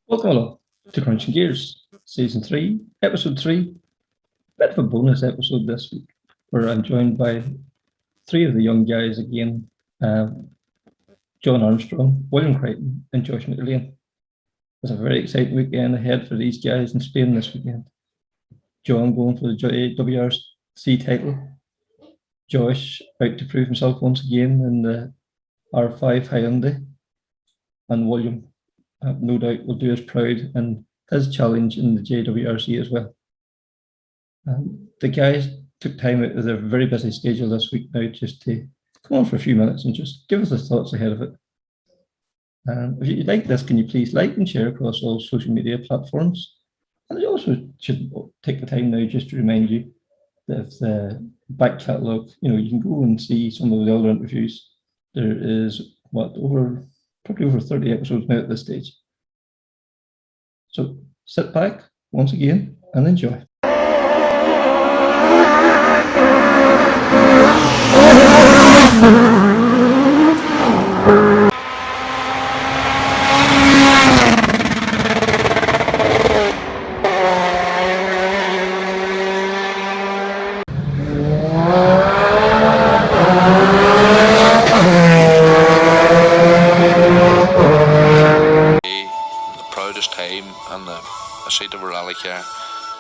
Welcome along to Crunching Gears, Season 3, Episode 3. Bit of a bonus episode this week, where I'm joined by three of the young guys again, Jon Armstrong, William Creighton, and Josh McErlean. There's a very exciting weekend ahead for these guys in Spain this weekend. Jon going for the JWRC title. Josh out to prove himself once again in the R5 Hyundai. And William, no doubt, will do us proud in his challenge in the JWRC as well. The guys took time out of their very busy schedule this week now just to come on for a few minutes and just give us their thoughts ahead of it. If you like this, can you please like and share across all social media platforms? And I also should take the time now just to remind you that if the back catalogue, you can go and see some of the other interviews. There is probably over 30 episodes now at this stage. So sit back once again and enjoy.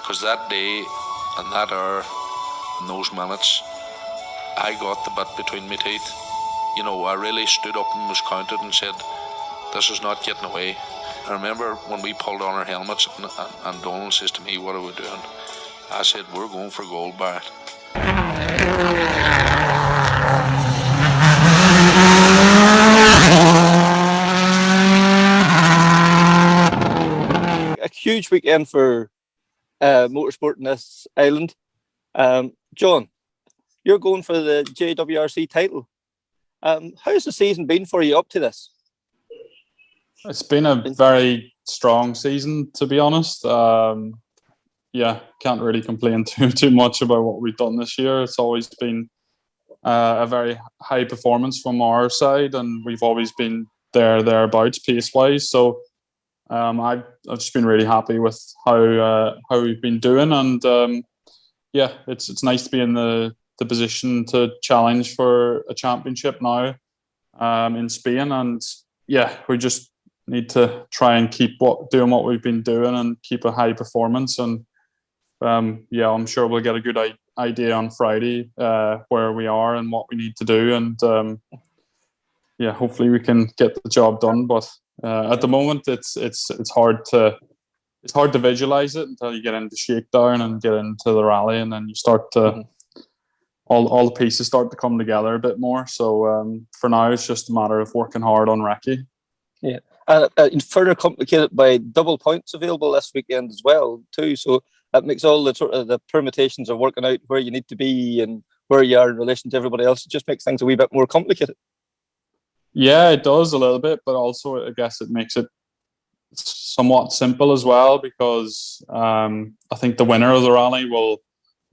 Because that day and that hour and those minutes, I got the bit between my teeth. I really stood up and was counted and said, this is not getting away. I remember when we pulled on our helmets and Donald says to me, what are we doing? I said, we're going for gold, Barrett. A huge weekend for motorsport in this island. Jon, you're going for the JWRC title. How's the season been for you up to this? It's been a very strong season, to be honest. Can't really complain too much about what we've done this year. It's always been a very high performance from our side, and we've always been thereabouts pace-wise. So I've just been really happy with how we've been doing, and it's nice to be in the position to challenge for a championship now in Spain, and we just need to try and keep doing what we've been doing and keep a high performance, and I'm sure we'll get a good idea on Friday where we are and what we need to do, and hopefully we can get the job done, but at the moment it's hard to visualize it until you get into shakedown and get into the rally, and then you start to all the pieces start to come together a bit more. So for now it's just a matter of working hard on recce. Further complicated by double points available this weekend as well too, so that makes all the sort of the permutations of working out where you need to be and where you are in relation to everybody else. It just makes things a wee bit more complicated. Yeah, it does a little bit, but also I guess it makes it somewhat simple as well, because I think the winner of the rally will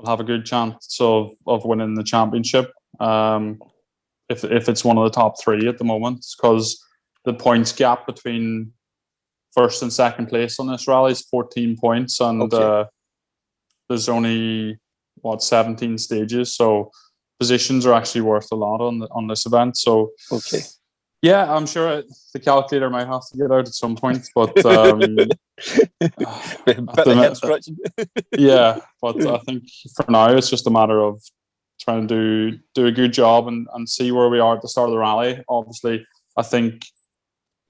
have a good chance of winning the championship if it's one of the top three at the moment, because the points gap between first and second place on this rally is 14 points, and there's only 17 stages, so positions are actually worth a lot on this event. So yeah, I'm sure the calculator might have to get out at some point, but but I think for now it's just a matter of trying to do a good job and see where we are at the start of the rally. Obviously, I think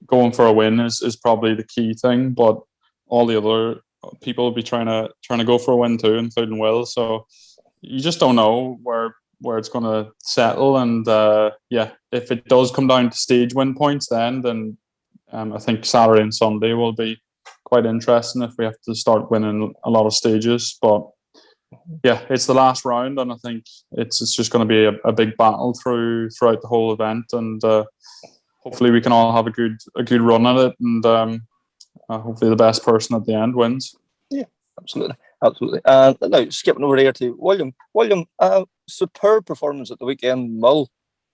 going for a win is probably the key thing, but all the other people will be trying to go for a win too, including Will. So you just don't know where it's going to settle, and if it does come down to stage win points, then I think Saturday and Sunday will be quite interesting if we have to start winning a lot of stages. But it's the last round, and I think it's just going to be a big battle throughout the whole event, and hopefully we can all have a good run at it, and hopefully the best person at the end wins. Yeah, absolutely. Now skipping over there to William. William, superb performance at the weekend Mull.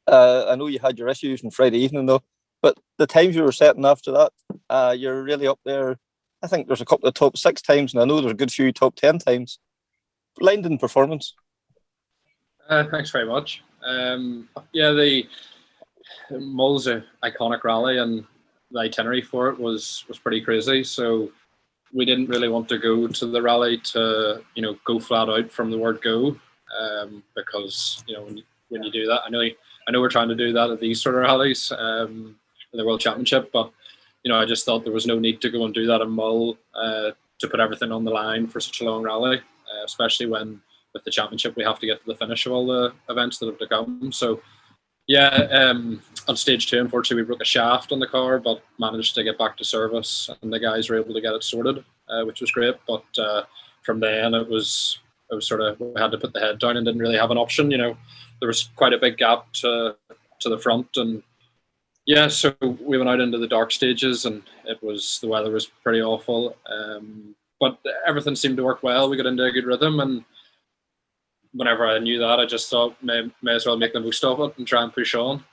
I know you had your issues on Friday evening though, but the times you were setting after that, you're really up there I think there's a couple of top 6 times, and I know there's a good few top 10 times. Blinding performance. Thanks very much. The Mull's an iconic rally, and the itinerary for it was pretty crazy. So we didn't really want to go to the rally to go flat out from the word go, because when you do that, I know we're trying to do that at these sort of rallies, in the World Championship, but I just thought there was no need to go and do that in Mull, to put everything on the line for such a long rally, especially when with the championship we have to get to the finish of all the events that have to come. So on stage 2, unfortunately, we broke a shaft on the car, but managed to get back to service, and the guys were able to get it sorted, which was great. But from then it was sort of, we had to put the head down and didn't really have an option. There was quite a big gap to the front, and so we went out into the dark stages, and the weather was pretty awful. But everything seemed to work well. We got into a good rhythm, and whenever I knew that, I just thought may as well make the most of it and try and push on.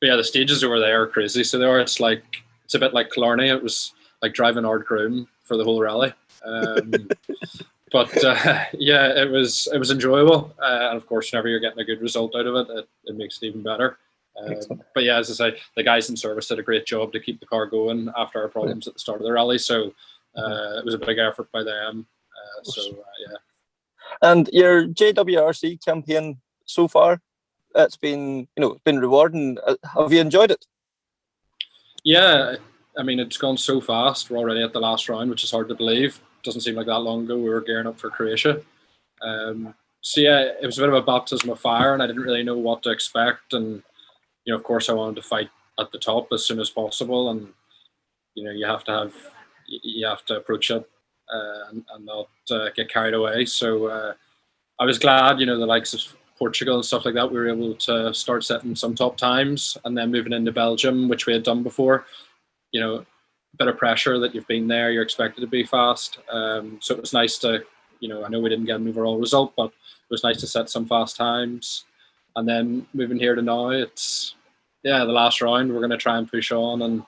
But the stages over there are crazy. So they are. It's a bit like Killarney. It was like driving Ard Groom for the whole rally. But it was enjoyable. And of course, whenever you're getting a good result out of it, it makes it even better. But as I say, the guys in service did a great job to keep the car going after our problems at the start of the rally. So it was a big effort by them. And your JWRC campaign so far, it's been been rewarding. Have you enjoyed it? Yeah, I mean, it's gone so fast. We're already at the last round, which is hard to believe. It doesn't seem like that long ago we were gearing up for Croatia. It was a bit of a baptism of fire, and I didn't really know what to expect. And of course, I wanted to fight at the top as soon as possible. And you have to approach it and not get carried away. So I was glad, the likes of Portugal and stuff like that, we were able to start setting some top times, and then moving into Belgium, which we had done before. A bit of pressure that you've been there, you're expected to be fast. So it was nice to, I know we didn't get an overall result, but it was nice to set some fast times. And then moving here to now, it's the last round. We're going to try and push on and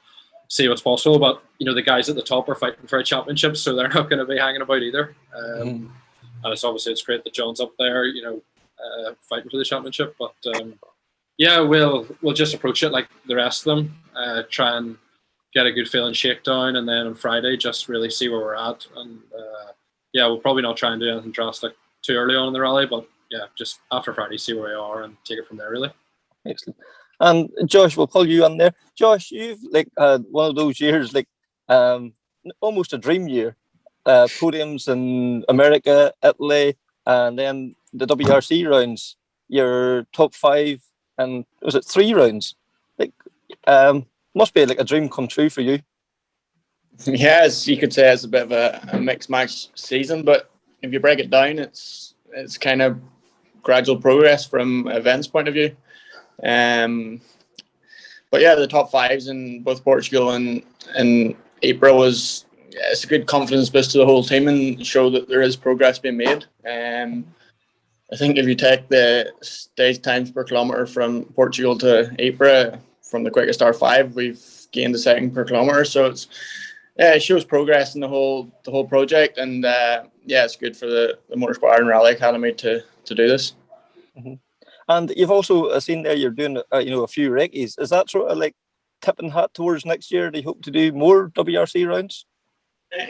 see what's possible. But the guys at the top are fighting for a championship, so they're not going to be hanging about either. And it's great that Jon's up there, fighting for the championship. But we'll just approach it like the rest of them. Try and get a good feeling shakedown, and then on Friday just really see where we're at. And we'll probably not try and do anything drastic too early on in the rally, but just after Friday see where we are and take it from there really. Excellent. And Josh, we'll pull you on there. Josh, you've had one of those years, almost a dream year. Podiums in America, Italy, and then the WRC rounds. Your top 5, and was it 3 rounds? Must be a dream come true for you. Yes, you could say it's a bit of a mixed match season, but if you break it down, it's kind of gradual progress from events point of view. But the top 5s in both Portugal and April it's a good confidence boost to the whole team and show that there is progress being made. I think if you take the stage times per kilometre from Portugal to April, from the quickest R5, we've gained a second per kilometre. So it shows progress in the whole project, and it's good for the Motorsport Ireland Rally Academy to do this. Mm-hmm. And you've also seen there you're doing a few recce's. Is that sort of tipping hat towards next year? Do you hope to do more WRC rounds?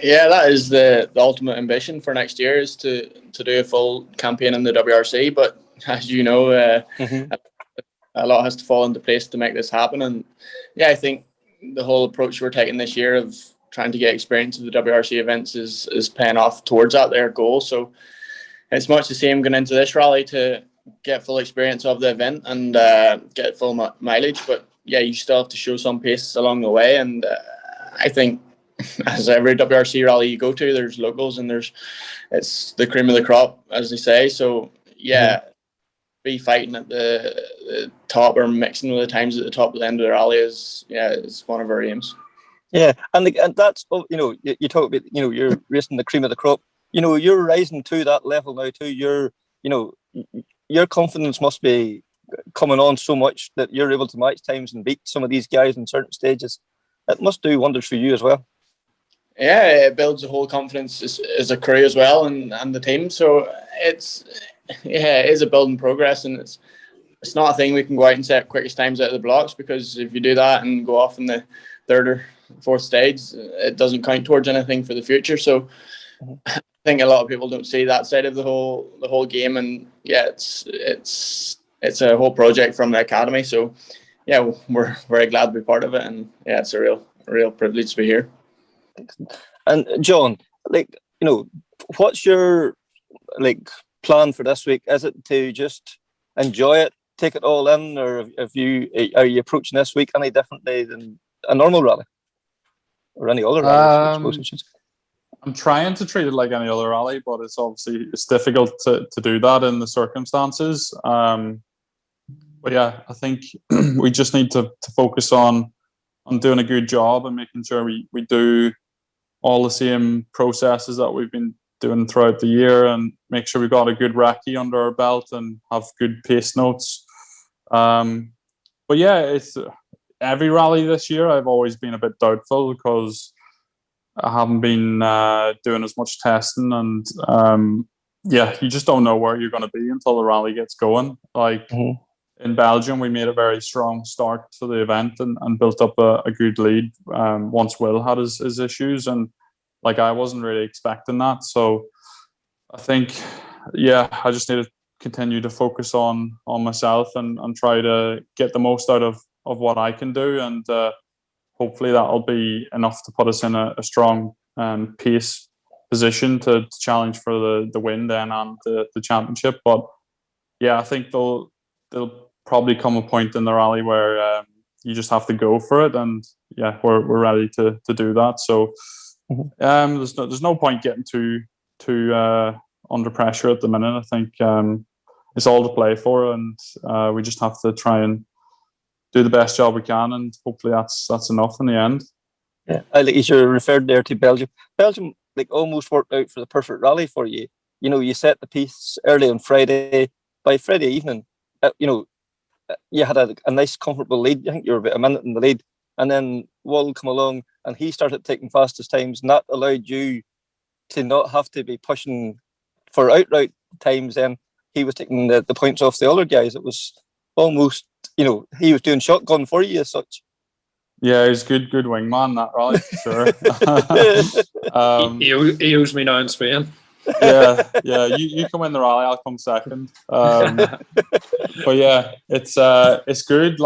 Yeah, that is the ultimate ambition for next year, is to do a full campaign in the WRC. But as you know, a lot has to fall into place to make this happen. And I think the whole approach we're taking this year of trying to get experience of the WRC events is paying off towards their goal. So it's much the same going into this rally to get full experience of the event and get full mileage. But you still have to show some pace along the way. And I think, as every WRC rally you go to, there's locals and it's the cream of the crop, as they say. So be fighting at the top or mixing with the times at the top of the end of the rally is one of our aims. Yeah, and that's you talk about you're racing the cream of the crop. You're rising to that level now too. Your confidence must be coming on so much that you're able to match times and beat some of these guys in certain stages. It must do wonders for you as well. yeah, it builds the whole confidence as a crew as well, and the team. So it is a building progress, and it's not a thing we can go out and set quickest times out of the blocks, because if you do that and go off in the third or fourth stage, it doesn't count towards anything for the future. So I think a lot of people don't see that side of the whole game, and yeah, it's a whole project from the academy. So yeah, we're very glad to be part of it, and yeah, it's a real privilege to be here. And Jon, what's your plan for this week? Is it to just enjoy it, take it all in, or are you approaching this week any differently than a normal rally or any other rally? I suppose I should say. I'm trying to treat it like any other rally, but it's difficult to do that in the circumstances. But yeah, I think we just need to focus on doing a good job and making sure we do all the same processes that we've been doing throughout the year, and make sure we've got a good recce under our belt and have good pace notes. But yeah, it's every rally this year I've always been a bit doubtful, because I haven't been doing as much testing, and you just don't know where you're going to be until the rally gets going. In Belgium, we made a very strong start to the event and built up a good lead once Will had his issues, and I wasn't really expecting that. So I think, I just need to continue to focus on myself and try to get the most out of what I can do, and hopefully that'll be enough to put us in a strong pace position to challenge for the win then and the championship. But yeah, I think there'll probably come a point in the rally where you just have to go for it, and yeah, we're ready to do that. So there's no point getting too under pressure at the minute. I think it's all to play for, and we just have to try and do the best job we can, and hopefully that's enough in the end. Yeah, you referred there to Belgium. Belgium almost worked out for the perfect rally for you. You set the piece early on Friday. By Friday evening, you had a nice comfortable lead. I think you were about a minute in the lead, and then Wall come along and he started taking fastest times, and that allowed you to not have to be pushing for outright times. Then he was taking the points off the other guys. It was almost, he was doing shotgun for you as such. Yeah, he's good wingman, that rally, for sure. He owes me now in Spain. Yeah. You come in the rally, I'll come second. But yeah, it's good.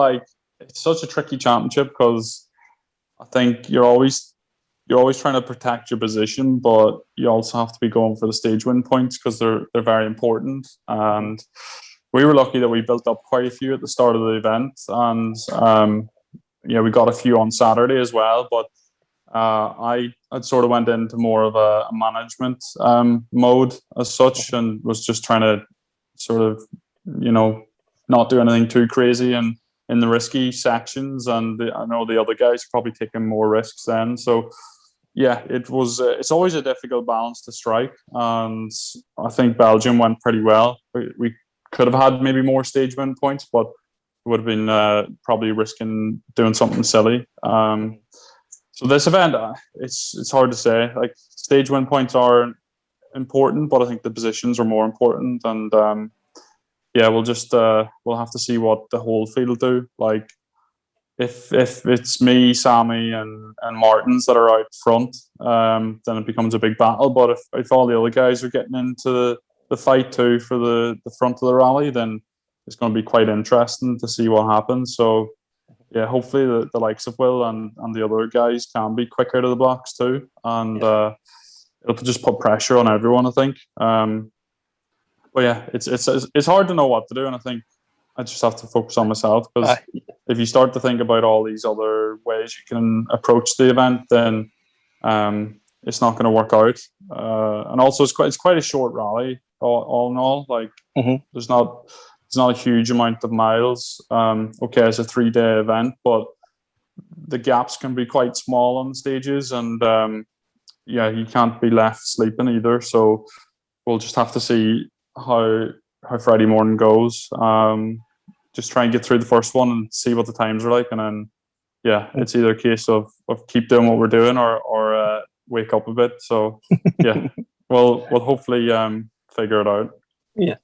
It's such a tricky championship, because I think you're always trying to protect your position, but you also have to be going for the stage win points, because they're very important. And we were lucky that we built up quite a few at the start of the event, and we got a few on Saturday as well. But I sort of went into more of a management mode as such, and was just trying to sort of not do anything too crazy and in the risky sections. And I know the other guys are probably taking more risks then. So yeah, it's always a difficult balance to strike, and I think Belgium went pretty well. We could have had maybe more stage win points, but it would have been probably risking doing something silly. So this event, it's hard to say. Stage win points are important, but I think the positions are more important. And we'll have to see what the whole field do. If it's me, Sammy, and Martins that are out front, then it becomes a big battle. But if all the other guys are getting into the fight too for the front of the rally, then it's going to be quite interesting to see what happens. So yeah, hopefully the likes of Will and the other guys can be quicker to the blocks too, and it'll just put pressure on everyone, I think. But yeah, it's hard to know what to do, and I think I just have to focus on myself, because if you start to think about all these other ways you can approach the event, then it's not going to work out. And also, it's quite a short rally, all in all. There's not a huge amount of miles. Okay, it's a 3-day event, but the gaps can be quite small on the stages, and you can't be left sleeping either. So we'll just have to see how Friday morning goes. Just try and get through the first one and see what the times are like, and then it's either a case of keep doing what we're doing or wake up a bit. So yeah, we'll hopefully figure it out. Yeah.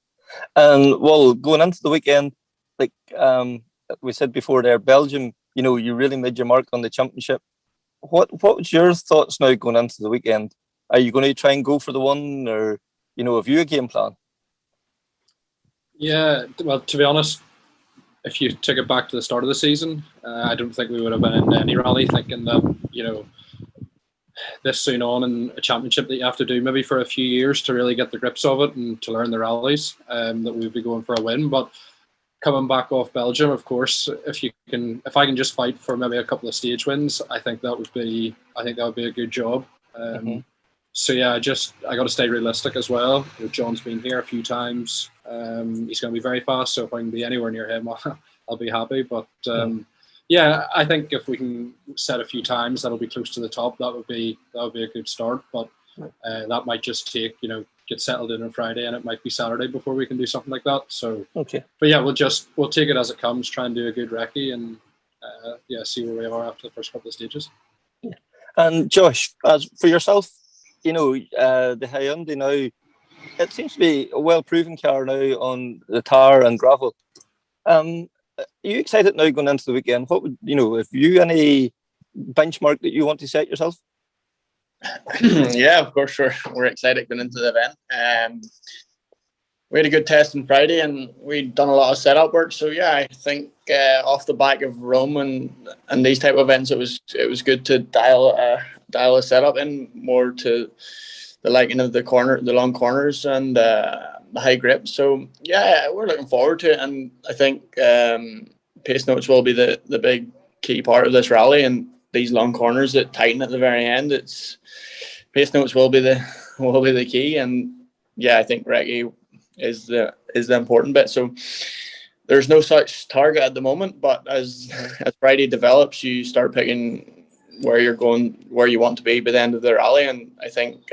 And well, going into the weekend, like we said before there, Belgium, you really made your mark on the championship. What was your thoughts now going into the weekend? Are you going to try and go for the one, or have you a game plan? Yeah, well, to be honest, if you took it back to the start of the season, I don't think we would have been in any rally thinking that, this soon on in a championship that you have to do maybe for a few years to really get the grips of it and to learn the rallies, that we'd be going for a win. But coming back off Belgium, of course, if I can just fight for maybe a couple of stage wins, I think that would be a good job. So yeah, I got to stay realistic as well. Jon's been here a few times. He's going to be very fast, so if I can be anywhere near him, I'll be happy. But yeah, I think if we can set a few times that'll be close to the top, that would be a good start. But that might just take get settled in on Friday, and it might be Saturday before we can do something like that. So okay, but yeah, we'll take it as it comes, try and do a good recce, and see where we are after the first couple of stages. Yeah. And Josh, as for yourself, the Hyundai now, it seems to be a well-proven car now on the tar and gravel. Are you excited now going into the weekend? What would if you any benchmark that you want to set yourself? Yeah, of course we're excited going into the event. We had a good test on Friday, and we'd done a lot of setup work. So yeah, I think off the back of Rome and these type of events, it was good to dial a setup in more to the liking of the long corners and the high grip. So yeah, we're looking forward to it, and I think pace notes will be the big key part of this rally, and these long corners that tighten at the very end. Pace notes will be the key, and yeah, I think recce is the important bit. So there's no such target at the moment, but as Friday develops, you start picking where you're going, where you want to be by the end of the rally, and I think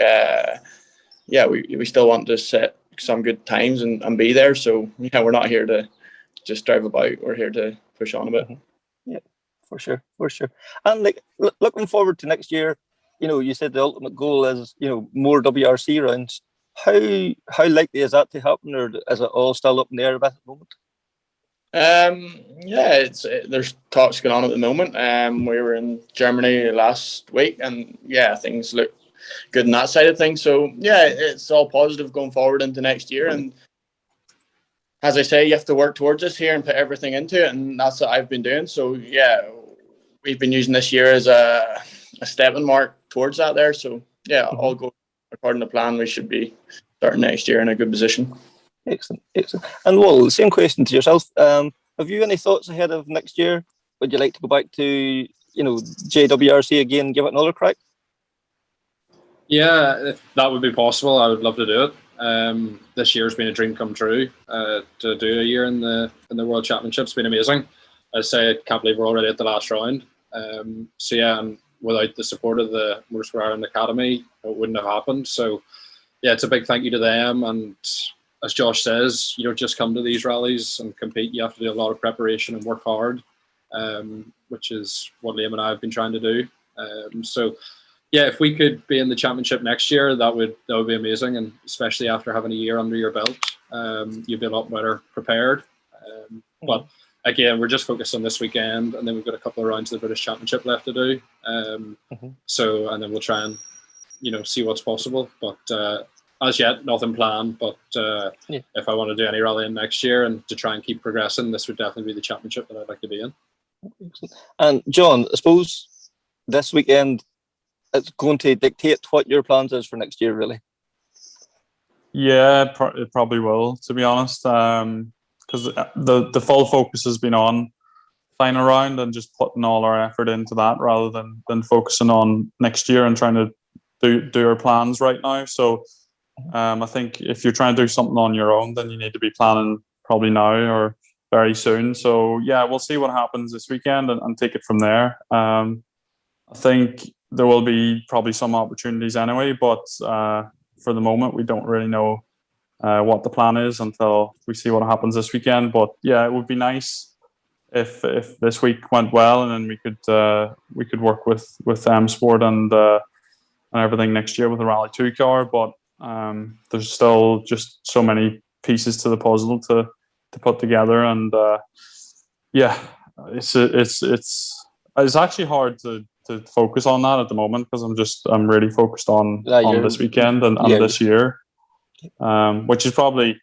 we still want to set some good times and be there. So yeah, we're not here to just drive about. We're here to push on a bit. Yeah, for sure. And looking forward to next year, you said the ultimate goal is more WRC rounds. How likely is that to happen, or is it all still up in the air a bit at the moment? Yeah, there's talks going on at the moment. We were in Germany last week, and yeah, things look good on that side of things. So yeah, it's all positive going forward into next year. And as I say, you have to work towards this here and put everything into it, and that's what I've been doing. So yeah, we've been using this year as a stepping mark towards that there. So yeah, all go according to plan. We should be starting next year in a good position. Excellent. And well, same question to yourself. Have you any thoughts ahead of next year? Would you like to go back to JWRC again and give it another crack? Yeah, if that would be possible, I would love to do it. This year's been a dream come true. To do a year in the World Championship's been amazing. I say I can't believe we're already at the last round. So yeah, and without the support of the Motorsport Ireland Academy, it wouldn't have happened. So yeah, it's a big thank you to them. And as Josh says, you don't just come to these rallies and compete. You have to do a lot of preparation and work hard, which is what Liam and I have been trying to do. So yeah, if we could be in the championship next year, that would be amazing. And especially after having a year under your belt, you'd be a lot better prepared. But again, we're just focused on this weekend, and then we've got a couple of rounds of the British Championship left to do. So, and then we'll try and see what's possible. But as yet, nothing planned. But if I want to do any rallying next year and to try and keep progressing, this would definitely be the championship that I'd like to be in. And Jon, I suppose this weekend it's going to dictate what your plans is for next year, really. Yeah, it probably will, to be honest, because the full focus has been on final round and just putting all our effort into that rather than focusing on next year and trying to do our plans right now. So I think if you're trying to do something on your own, then you need to be planning probably now or very soon. So yeah, we'll see what happens this weekend and take it from there. I think there will be probably some opportunities anyway, but for the moment, we don't really know what the plan is until we see what happens this weekend. But yeah, it would be nice if this week went well, and then we could work with M Sport and and everything next year with a Rally 2 car, but there's still just so many pieces to the puzzle to put together, and it's actually hard to focus on that at the moment, because I'm really focused on this weekend and this year, which is probably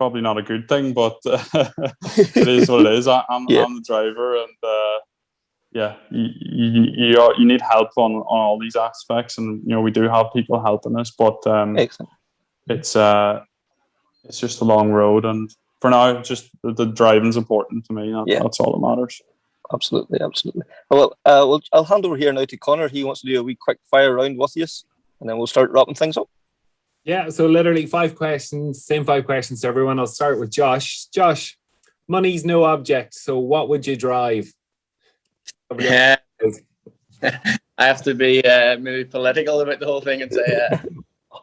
not a good thing, but it is what it is. I'm the driver, and you need help on all these aspects, and we do have people helping us, but it's just a long road, and for now, just the driving's important to me. That's all that matters. Absolutely. Well, I'll hand over here now to Connor. He wants to do a wee quick fire round with you, and then we'll start wrapping things up. Yeah, so literally 5 questions, same 5 questions to everyone. I'll start with Josh. Josh, money's no object, so what would you drive? I have to be maybe political about the whole thing and say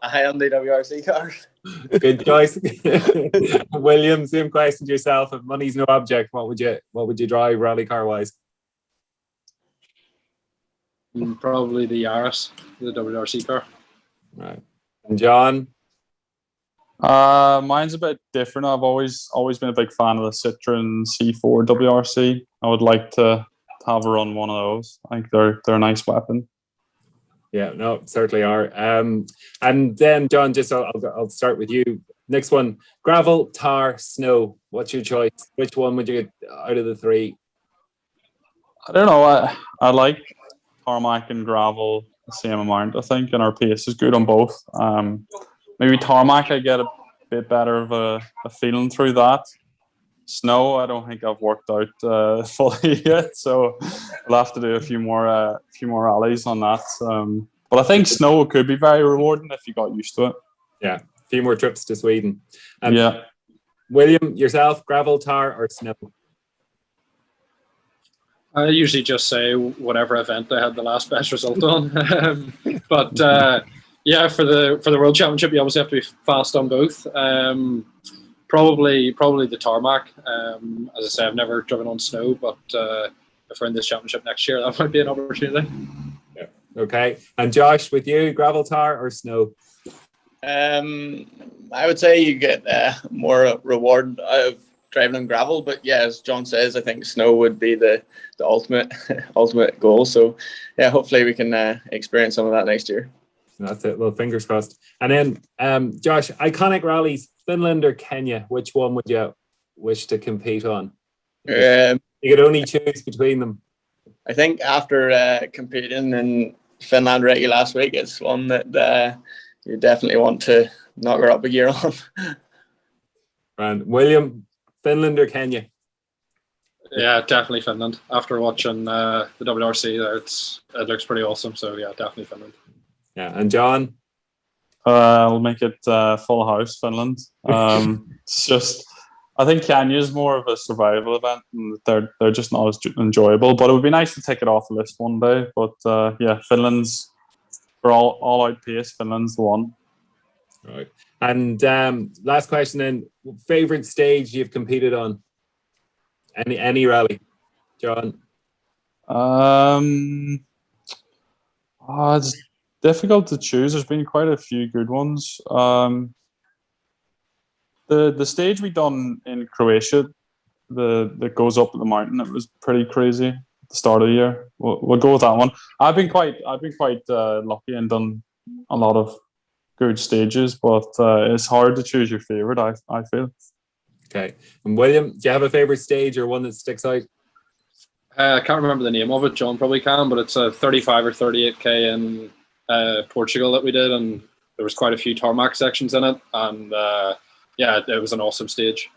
a Hyundai WRC car. Good choice. William, same question to yourself. If money's no object, what would you drive rally car wise? Probably the Yaris, the WRC car. Right. And John? Mine's a bit different. I've always been a big fan of the Citroen C4 WRC. I would like to have a run one of those. I think they're a nice weapon. Yeah, no, certainly are. And then John, just I'll start with you. Next one: gravel, tar, snow. What's your choice? Which one would you get out of the 3? I don't know. I like tarmac and gravel the same amount, I think, and our pace is good on both. Maybe tarmac, I get a bit better of a feeling through that. Snow, I don't think I've worked out fully yet, so I'll have to do a few more rallies on that. But I think snow could be very rewarding if you got used to it. Yeah, a few more trips to Sweden. William, yourself, gravel, tar, or snow? I usually just say whatever event I had the last best result on. But for the World Championship, you obviously have to be fast on both. Probably the tarmac. As I say, I've never driven on snow, but if we're in this championship next year, that might be an opportunity. Yeah. Okay. And Josh, with you, gravel, tar, or snow? I would say you get more reward out of driving on gravel, but yeah, as John says, I think snow would be the ultimate goal. So yeah, hopefully we can experience some of that next year. That's it. Well, fingers crossed. And then, Josh, iconic rallies, Finland or Kenya, which one would you wish to compete on? You could only choose between them. I think after competing in Finland Recce last week, it's one that you definitely want to knock her up a gear on. And William, Finland or Kenya? Yeah, definitely Finland. After watching the WRC there, it looks pretty awesome. So yeah, definitely Finland. Yeah, and John? I'll make it full house, Finland. It's just, I think Kenya is more of a survival event, and they're just not as enjoyable. But it would be nice to take it off the list one day. But yeah, Finland's for all out pace. Finland's the one. Right. And last question then: favorite stage you've competed on? Any rally, John? It's difficult to choose. There's been quite a few good ones. The stage we done in Croatia, that goes up the mountain, it was pretty crazy at the start of the year. We'll go with that one. I've been quite lucky and done a lot of good stages, but it's hard to choose your favorite. I feel. Okay. And William, do you have a favorite stage or one that sticks out? I can't remember the name of it. John probably can, but it's a 35 or 38k in Portugal that we did, and there was quite a few tarmac sections in it, and yeah, it was an awesome stage.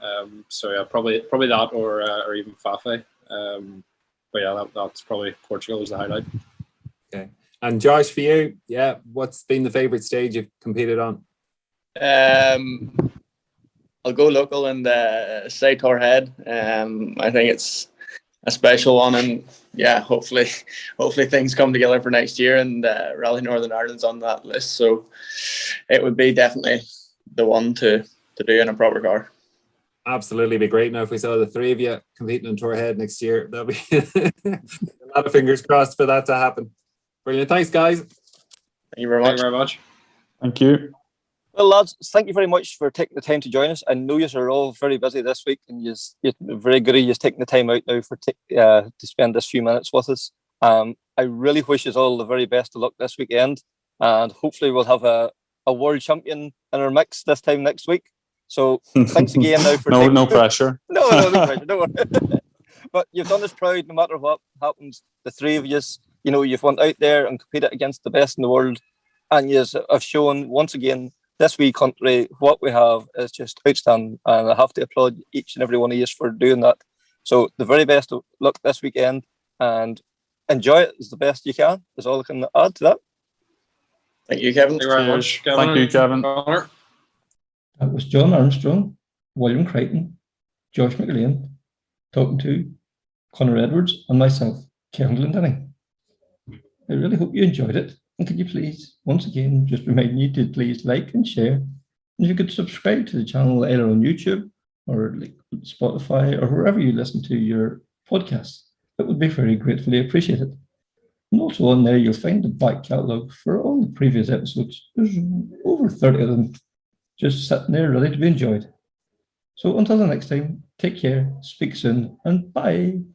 So yeah, probably that or even Fafe. But yeah, that's probably Portugal was the highlight. Okay. And Josh, for you, yeah, what's been the favorite stage you've competed on? I'll go local and say Torhead. I think it's a special one, and yeah, hopefully things come together for next year, and Rally Northern Ireland's on that list. So it would be definitely the one to do in a proper car. Absolutely, be great. Now, if we saw the 3 of you competing on Torhead next year, that'll be a lot of fingers crossed for that to happen. Brilliant. Thanks, guys. Thank you very Thank much. you very much. Thank you. Well, lads, thank you very much for taking the time to join us. I know you are all very busy this week, and you're very good at you taking the time out now to spend this few minutes with us. I really wish you all the very best of luck this weekend, and hopefully we'll have a world champion in our mix this time next week. So thanks again now for no pressure. No pressure. Don't worry. But you've done us proud no matter what happens. The three of you, you've went out there and competed against the best in the world, and you have shown once again this wee country what we have is just outstanding, and I have to applaud each and every one of you for doing that. So the very best of luck this weekend, and enjoy it as the best you can. Is all I can add to that. Thank you, Kevin. Thank you very much, Kevin. Thank you, Kevin. Connor. That was Jon Armstrong, William Creighton, Josh McErlean, talking to Connor Edwards and myself, Kevin Glendinning. I really hope you enjoyed it. And could you please, once again, just remind you to please like and share. And if you could subscribe to the channel either on YouTube or like Spotify or wherever you listen to your podcasts, that would be very gratefully appreciated. And also on there, you'll find the back catalogue for all the previous episodes. There's over 30 of them just sitting there ready to be enjoyed. So until the next time, take care, speak soon, and bye.